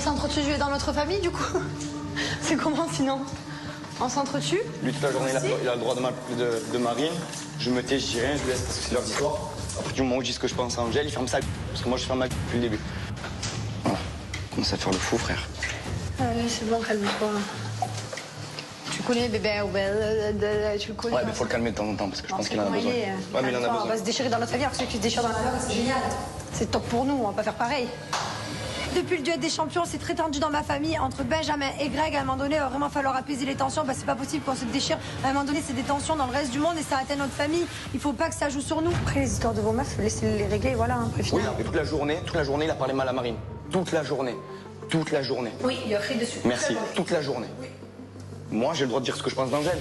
s'entretue dans notre famille, du coup? C'est comment, sinon? On s'entretue? Lui, toute la journée, il a le droit de Marine. Je me tais, je dis rien, je laisse parce que c'est leur histoire. Après, du moment où je dis ce que je pense à Angèle, il ferme sa gueule. Parce que moi, je ferme ma gueule depuis le début. Voilà. Commence à faire le fou, frère. Allez, c'est bon, calme-toi. Tu connais bébé, tu le connais. Ouais, mais faut le calmer de temps en temps parce que je pense qu'il en a besoin. Ouais, mais il en a besoin. On va se déchirer dans notre famille, alors que ceux qui se déchirent dans la famille, c'est génial. C'est top pour nous, on va pas faire pareil. Depuis le duel des champions, c'est très tendu dans ma famille. Entre Benjamin et Greg, à un moment donné, il va vraiment falloir apaiser les tensions. C'est pas possible qu'on se déchire. À un moment donné, c'est des tensions dans le reste du monde et ça atteint notre famille. Il faut pas que ça joue sur nous. Après, les histoires de vos meufs, laissez les régler, voilà. Après, oui, mais toute la journée, il a parlé mal à Marine. Toute la journée. Toute la journée. Oui, il a crié dessus. Merci. Toute la journée. Oui. Moi, j'ai le droit de dire ce que je pense d'Angèle.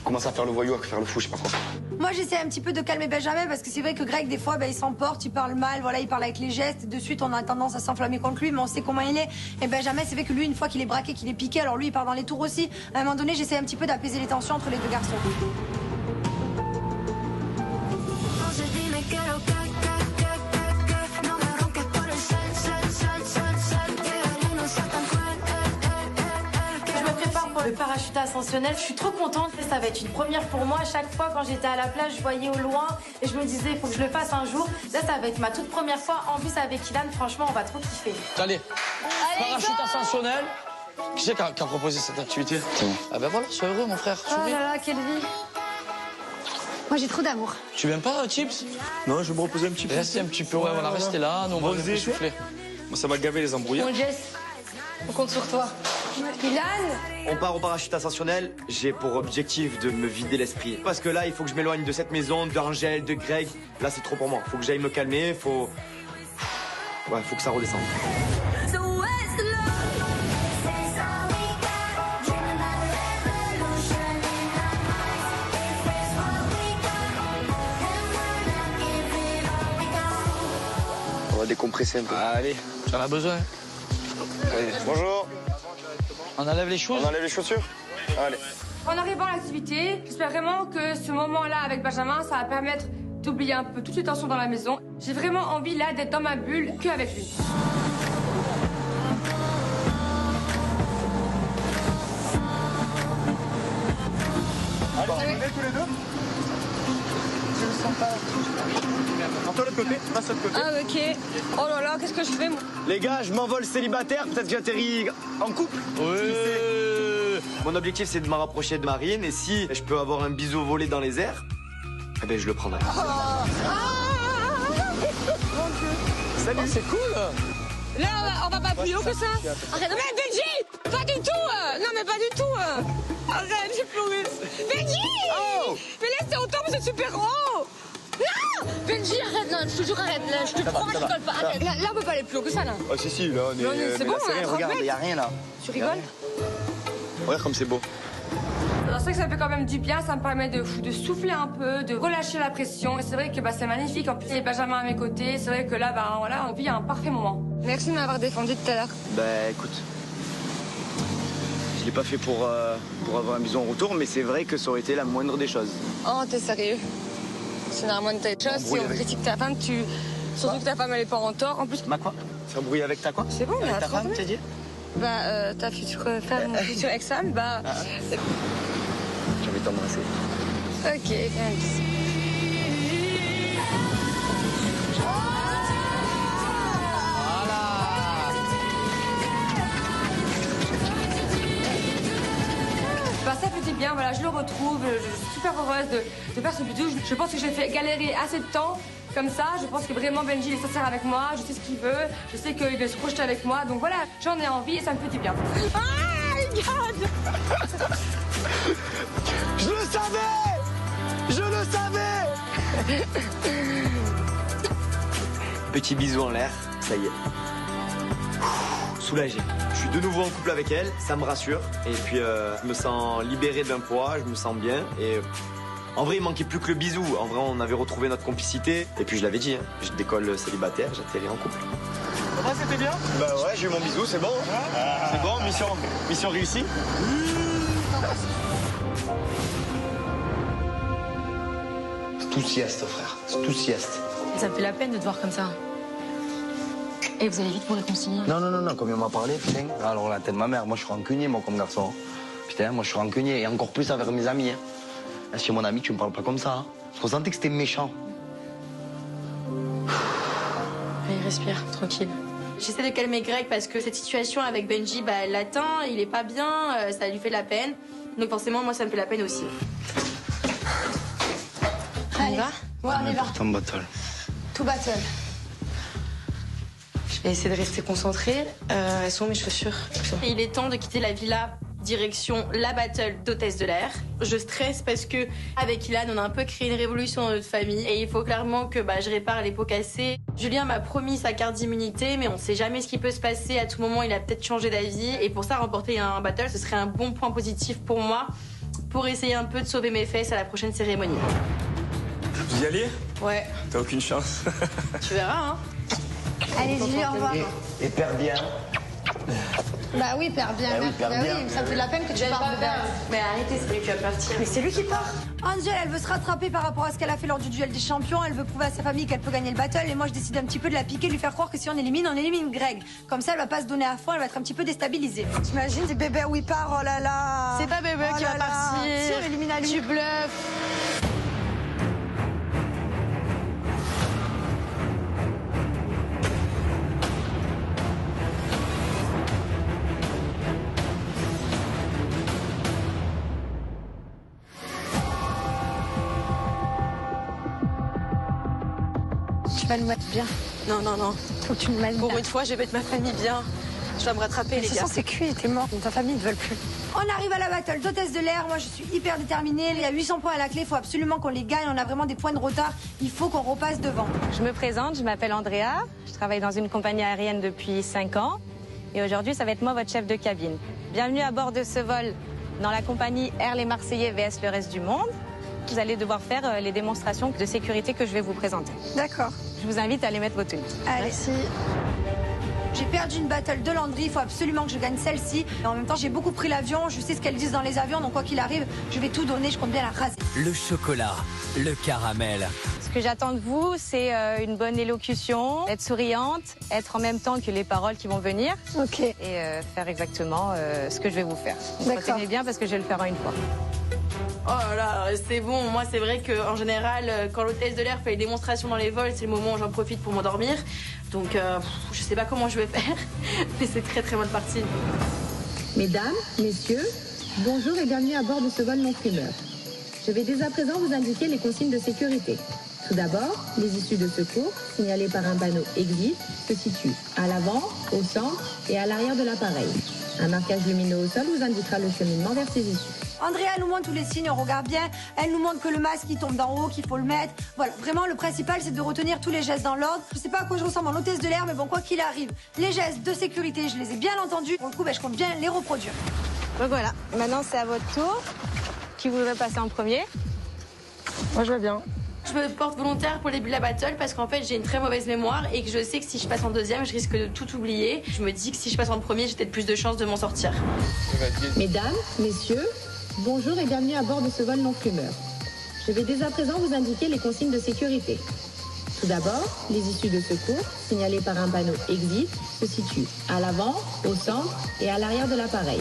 Commence à faire le voyou, à faire le fou, je sais pas quoi. Moi, j'essaie un petit peu de calmer Benjamin parce que c'est vrai que Greg, des fois, il s'emporte, il parle mal, voilà, il parle avec les gestes. De suite, on a tendance à s'enflammer contre lui, mais on sait comment il est. Et Benjamin, c'est vrai que lui, une fois qu'il est braqué, qu'il est piqué, alors lui, il part dans les tours aussi. À un moment donné, j'essaie un petit peu d'apaiser les tensions entre les deux garçons. Le parachute ascensionnel, je suis trop contente. Ça va être une première pour moi. À chaque fois, quand j'étais à la plage, je voyais au loin et je me disais, il faut que je le fasse un jour. Là, ça va être ma toute première fois. En plus, avec Ilan, franchement, on va trop kiffer. Allez, parachute ascensionnel. Qui c'est qui a proposé cette activité? Ah ben voilà, sois heureux, mon frère. Oh là là, quelle vie. Moi, j'ai trop d'amour. Tu viens pas, Chips? Non, je vais me reposer un petit peu. Restez un petit peu, ouais, voilà, restez là. Nous, on va vous souffler. Moi, ça m'a gavé les embrouillards. Mon Jess, on compte sur toi. Ilan? On part au parachute ascensionnel, j'ai pour objectif de me vider l'esprit. Parce que là, il faut que je m'éloigne de cette maison, d'Angèle, de Greg. Là, c'est trop pour moi. Faut que j'aille me calmer, faut que ça redescende. On va décompresser un peu. Allez, tu en as besoin. Allez. Bonjour. On enlève les choses? On enlève les chaussures? Allez. En arrivant à l'activité, j'espère vraiment que ce moment-là avec Benjamin, ça va permettre d'oublier un peu toutes les tensions dans la maison. J'ai vraiment envie là d'être dans ma bulle qu'avec lui. Allez, on est tous les deux? Je le sens pas. Toi, de l'autre côté, passe de l'autre côté. Ah ok. Oh là là, qu'est-ce que je fais moi? Les gars, je m'envole célibataire, peut-être que j'atterris en couple. Oui. Mon objectif, c'est de me rapprocher de Marine, et si je peux avoir un bisou volé dans les airs, eh ben je le prendrai. Salut, c'est cool. Là, on va pas plus haut que ça. Arrête, mais Benji, pas du tout. Non mais pas du tout. Arrête, j'ai pleuré. Benji. Oh. Mais laisse autant, mais c'est super haut. Non, Benji, arrête, non, je te jure, arrête, là, je te promets, je rigole pas, arrête. Là, on peut pas aller plus haut que ça, là. Ah si, là, on est... Non, c'est bon, rien, regarde, il y a rien, là. Tu rigoles? Regarde comme c'est beau. C'est vrai que ça fait quand même du bien, ça me permet de souffler un peu, de relâcher la pression. Et c'est vrai que c'est magnifique. En plus, il y a Benjamin à mes côtés. C'est vrai que là, voilà, on vit un parfait moment. Merci de m'avoir défendu tout à l'heure. Bah écoute, je l'ai pas fait pour avoir un bisou en retour, mais c'est vrai que ça aurait été la moindre des choses. Oh, t'es sérieux? C'est normalement une telle chose. Si on critique ta femme, surtout que ta femme, elle est pas en tort. En plus, Ma quoi? C'est embrouillé avec ta quoi? c'est bon, Avec là, ta femme, t'as dit? ta future femme, future ex-femme, J'ai envie de t'embrasser. ok, viens ici. Ça fait du bien, voilà, je le retrouve, je suis super heureuse de faire ce bisou. Je pense que j'ai fait galérer assez de temps comme ça. Je pense que vraiment Benji est sincère avec moi, je sais ce qu'il veut, je sais qu'il veut se projeter avec moi. Donc voilà, j'en ai envie et ça me fait du bien. Ah, regarde. Je le savais! Je le savais! Petit bisou en l'air, ça y est. Soulagé. Je suis de nouveau en couple avec elle, ça me rassure. Et puis je me sens libéré d'un poids, je me sens bien. Et en vrai, il manquait plus que le bisou. En vrai, on avait retrouvé notre complicité. Et puis je l'avais dit, hein, je décolle célibataire, j'atterris en couple. Après, c'était bien? Bah ouais, j'ai eu mon bisou, c'est bon. C'est bon, mission réussie. Tout sieste, frère. Tout sieste. Ça me fait la peine de te voir comme ça. Et vous allez vite vous réconcilier. Non, comme il m'a parlé, putain. Alors la tête de ma mère, moi je suis rancunier, moi, comme garçon. Putain, moi je suis rancunier, et encore plus envers mes amis. Hein. Si mon ami, tu me parles pas comme ça. Hein. Je ressentais que c'était méchant. Allez, respire, tranquille. J'essaie de calmer Greg parce que cette situation avec Benji, bah, elle l'atteint, il est pas bien, ça lui fait de la peine. Donc forcément, moi, ça me fait la peine aussi. Allez, va ouais, on y va. Ton battle. Tout battle. Je vais essayer de rester concentrée. Elles sont où mes chaussures? Et il est temps de quitter la villa, direction la battle d'hôtesse de l'air. Je stresse parce que avec Ilan, on a un peu créé une révolution dans notre famille et il faut clairement que je répare les pots cassés. Julien m'a promis sa carte d'immunité, mais on sait jamais ce qui peut se passer. À tout moment, il a peut-être changé d'avis. Et pour ça, remporter un battle, ce serait un bon point positif pour moi, pour essayer un peu de sauver mes fesses à la prochaine cérémonie. Vous y allez? Ouais, T'as aucune chance. tu verras, hein. Allez, Julie, au revoir. Et perds bien. Bah oui, perds bien. oui, perds bien. Ça me fait de la peine que tu partes de derrière. Mais arrêtez, c'est lui qui va partir. Mais c'est lui qui part. Angel, elle veut se rattraper par rapport à ce qu'elle a fait lors du duel des champions. Elle veut prouver à sa famille qu'elle peut gagner le battle. Et moi, je décide un petit peu de la piquer, de lui faire croire que si on élimine Greg. Comme ça, elle va pas se donner à fond, elle va être un petit peu déstabilisée. T'imagines, c'est bébé où il part, oh là là. C'est pas bébé qui va partir. Si, on élimine à lui. Tu bluffes. Tu vas nous mettre bien. Non. Faut que tu nous mettes Pour bien. une fois, je vais mettre ma famille bien. Je dois me rattraper, Mais les ce gars. sont c'est cuit, t'es mort. Ta famille ne veulent plus. On arrive à la battle d'hôtesse de l'air. Moi, je suis hyper déterminée. Il y a 800 points à la clé. Il faut absolument qu'on les gagne. On a vraiment des points de retard. Il faut qu'on repasse devant. Je me présente, je m'appelle Andrea. Je travaille dans une compagnie aérienne depuis 5 ans. Et aujourd'hui, ça va être moi, votre chef de cabine. Bienvenue à bord de ce vol dans la compagnie Air Les Marseillais vs le reste du monde. Vous allez devoir faire les démonstrations de sécurité que je vais vous présenter. D'accord. Je vous invite à aller mettre vos tenues. Allez. Merci. J'ai perdu une battle de Landry, il faut absolument que je gagne celle-ci. Et en même temps, j'ai beaucoup pris l'avion, je sais ce qu'elles disent dans les avions, donc quoi qu'il arrive, je vais tout donner, je compte bien la raser. Le chocolat, le caramel. Ce que j'attends de vous, c'est une bonne élocution, être souriante, être en même temps que les paroles qui vont venir. Ok. Et faire exactement ce que je vais vous faire. D'accord. Retenez bien parce que je vais le faire en une fois. Oh là, c'est bon. Moi, c'est vrai qu'en général, quand l'hôtesse de l'air fait les démonstrations dans les vols, c'est le moment où j'en profite pour m'endormir. Donc, je sais pas comment je vais faire, mais c'est très très mal parti. Mesdames, messieurs, bonjour et bienvenue à bord de ce vol non-fumeur. Je vais dès à présent vous indiquer les consignes de sécurité. Tout d'abord, les issues de secours, signalées par un panneau Exit, se situent à l'avant, au centre et à l'arrière de l'appareil. Un marquage lumineux au sol vous indiquera le cheminement vers ces issues. Andrea nous montre tous les signes, on regarde bien. Elle nous montre que le masque il tombe d'en haut, qu'il faut le mettre. Voilà, vraiment le principal c'est de retenir tous les gestes dans l'ordre. Je sais pas à quoi je ressemble en hôtesse de l'air, mais bon, quoi qu'il arrive, les gestes de sécurité, je les ai bien entendus. Pour le coup, je compte bien les reproduire. Donc voilà, maintenant c'est à votre tour. Qui voudrait passer en premier? Moi, je veux bien. Je me porte volontaire pour le début de la battle parce qu'en fait, j'ai une très mauvaise mémoire et que je sais que si je passe en deuxième, je risque de tout oublier. Je me dis que si je passe en premier, j'ai peut-être plus de chances de m'en sortir. Mesdames, messieurs, bonjour et bienvenue à bord de ce vol non-fumeur. Je vais dès à présent vous indiquer les consignes de sécurité. Tout d'abord, les issues de secours, signalées par un panneau Exit, se situent à l'avant, au centre et à l'arrière de l'appareil.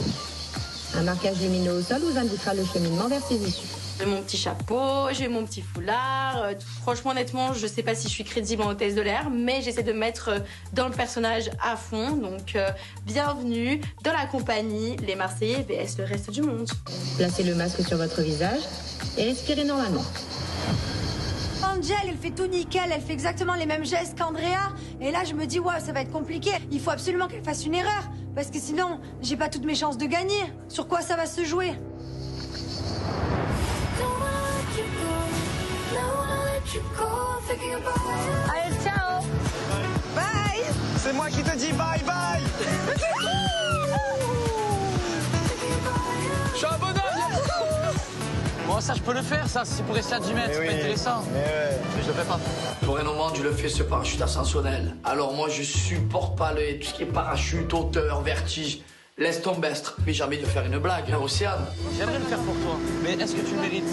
Un marquage lumineux au sol vous indiquera le cheminement vers ces issues. J'ai mon petit chapeau, j'ai mon petit foulard. Franchement, honnêtement, je sais pas si je suis crédible en hôtesse de l'air, mais j'essaie de me mettre dans le personnage à fond. Donc, bienvenue dans la compagnie Les Marseillais vs le reste du monde. Placez le masque sur votre visage et respirez normalement. Angel, elle fait tout nickel, elle fait exactement les mêmes gestes qu'Andrea. Et là, je me dis, ouais, ça va être compliqué. Il faut absolument qu'elle fasse une erreur. Parce que sinon, j'ai pas toutes mes chances de gagner. Sur quoi ça va se jouer? Allez, ciao! Bye! C'est moi qui te dis bye bye. Je suis un bonhomme. Bon, ça, je peux le faire, ça, c'est pour rester à 10 mètres, c'est pas intéressant. Mais je le fais pas. Pour un moment, je le fais ce parachute ascensionnel. Alors moi, je supporte pas tout ce qui est parachute, hauteur, vertige. Laisse tomber, mais jamais de faire une blague, hein, Océane. J'aimerais le faire pour toi, mais est-ce que tu le mérites?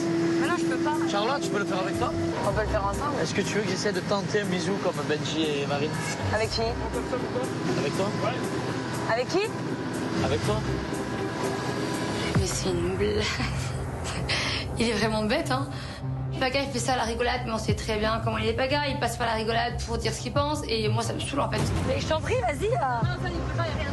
Mais non, je peux pas. Charlotte, tu peux le faire avec toi? On peut le faire ensemble. Est-ce que tu veux que j'essaie de tenter un bisou comme Benji et Marine? Avec qui? Avec toi? Avec qui? Avec toi? Mais c'est une blague. Il est vraiment bête, hein. Paga, il fait ça à la rigolade, mais on sait très bien comment il est Paga. Il passe pas la rigolade pour dire ce qu'il pense, et moi, ça me saoule, en fait. Mais je t'en prie, vas-y.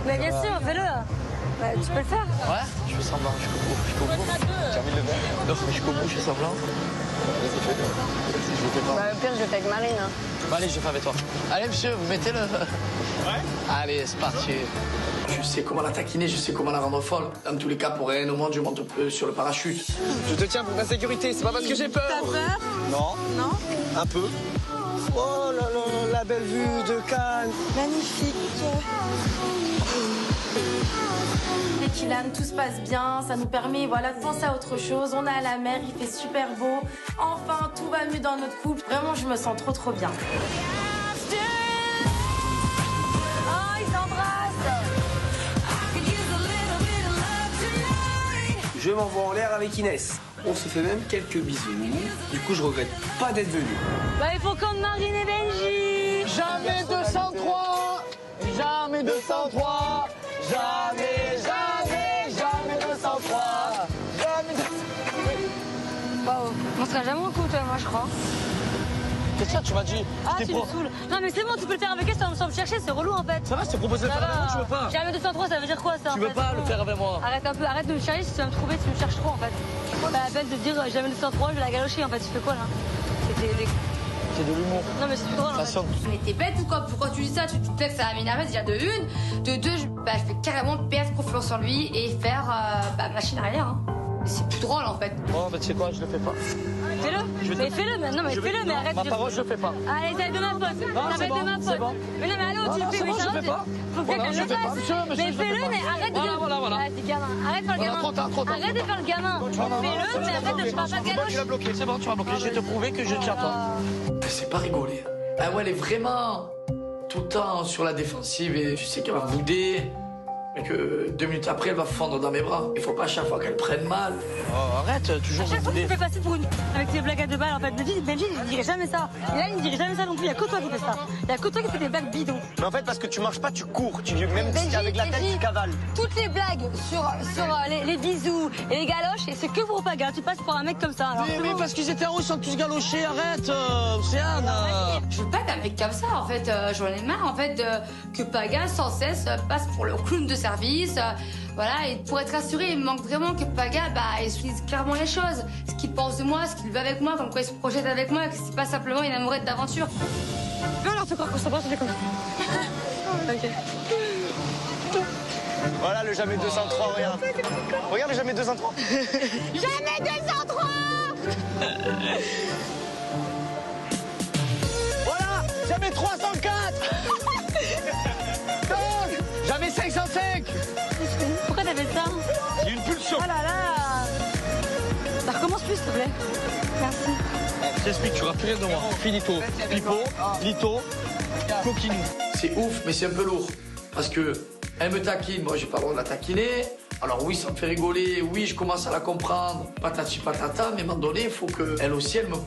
Mais bien sûr, fais-le. Ouais, tu peux le faire. Ouais, je fais semblant, jusqu'au bout. J'ai envie de le faire. Non, jusqu'au bout, je fais semblant. Vas-y, fais-le. Je le fais pas. Bah, au pire, je le fais avec Marine. Hein. Bah, allez, je fais avec toi. Allez, monsieur, vous mettez-le. Ouais. Allez, c'est parti. Je sais comment la taquiner, je sais comment la rendre folle. Dans tous les cas, pour rien au monde, je monte sur le parachute. Je te tiens pour ta sécurité, c'est pas parce que j'ai peur. T'as peur? Non. Non? Un peu. Oh là là, la belle vue de Cannes. Magnifique. Et Kylian, tout se passe bien, ça nous permet voilà, de penser à autre chose. On est à la mer, il fait super beau. Enfin, tout va mieux dans notre couple. Vraiment, je me sens trop bien. Oh, ils s'embrassent. Je m'envoie en l'air avec Inès. On se fait même quelques bisous. Du coup, je regrette pas d'être venu. Bah, il faut comme Marine et Benji. Jamais 203. Jamais 203. Jamais 203. Jamais 203. Waouh, on sera jamais en couple, moi, je crois. C'est ça, tu m'as dit. Ah, tu me saoules. Non, mais c'est bon, tu peux le faire avec elle sans me chercher, c'est relou en fait. Ça va, je t'ai proposé de le faire avec moi, tu veux pas? Jamais 203, ça veut dire quoi ça? Tu veux pas le faire avec moi? Arrête un peu, arrête de me chercher, si tu vas me trouver, tu me cherches trop en fait. Pas la peine de dire jamais 203, je vais la galocher en fait, tu fais quoi là? C'est de l'humour. Non, mais c'est plus drôle. En fait. Mais t'es bête ou quoi? Pourquoi tu dis ça? Tu te dis que ça va m'énerver déjà de une. De deux, je vais carrément perdre confiance en lui et faire machine arrière. Hein. C'est plus drôle en fait. Oh, mais tu sais quoi, je le fais pas. Fais-le. Mais fais-le, mais non, mais fais-le, mais arrête. Ma parole, je le fais pas. Allez, ça va être de ma faute. Non, Ça va être de ma faute. bon. Mais non, mais allô, tu le fais, c'est mais bon, je ça le fais pas. Faut que quelqu'un le fasse. Mais fais-le, mais arrête de. Voilà. Ah, t'es gamin. Arrête de faire le gamin. Trop tard. Arrête de faire le gamin. Fais-le, mais arrête de faire pas de galoche. C'est bon, tu vas bloquer. Je vais te prouver que je tiens à toi. C'est pas rigoler. Ah ouais, elle est vraiment tout le temps sur la défensive et je sais qu'elle va bouder. Mais que 2 minutes après, elle va fondre dans mes bras. Il faut pas à chaque fois qu'elle prenne mal. Oh, arrête, toujours À chaque fois, tu fais passer pour une. Avec tes blagues à 2 balles, en fait. Benji, il dirait jamais ça. Et là, il ne dirait jamais ça non plus. Il y a que toi qui fais ça. Il y a que toi qui fais des blagues bidons. Mais en fait, parce que tu marches pas, tu cours. Tu dis même si avec la tête, tu cavales. Toutes les blagues sur les bisous et les galoches, et c'est que pour Paga. Tu passes pour un mec comme ça. Alors, Mais parce qu'ils étaient en haut, ils sont tous galochés. Arrête, Océane. Je veux pas d'un mec comme ça en fait. J'en ai marre en fait que Paga sans cesse passe pour le clown de service. Voilà, et pour être rassuré, il me manque vraiment que Paga, il se dise clairement les choses. Ce qu'il pense de moi, ce qu'il veut avec moi, comme quoi il se projette avec moi, que c'est pas simplement une amourette d'aventure. Non, alors fais croire qu'on s'embrasse, c'est comme ça. Ok. Voilà le jamais 203, regarde. Regarde le jamais 203. Jamais 203. Voilà, jamais 304. Jamais 505. Pourquoi t'as fait ça? Il y a une pulsion. Oh là là. Ça recommence plus, s'il te plaît. Merci. Je t'explique, tu auras plus rien de moi. Finito, pipo, lito, coquinou. C'est ouf, mais c'est un peu lourd. Parce que elle me taquine, moi j'ai pas le droit de la taquiner. Alors oui, ça me fait rigoler, oui, je commence à la comprendre. Patati patata, mais à un moment donné, il faut qu'elle aussi, elle me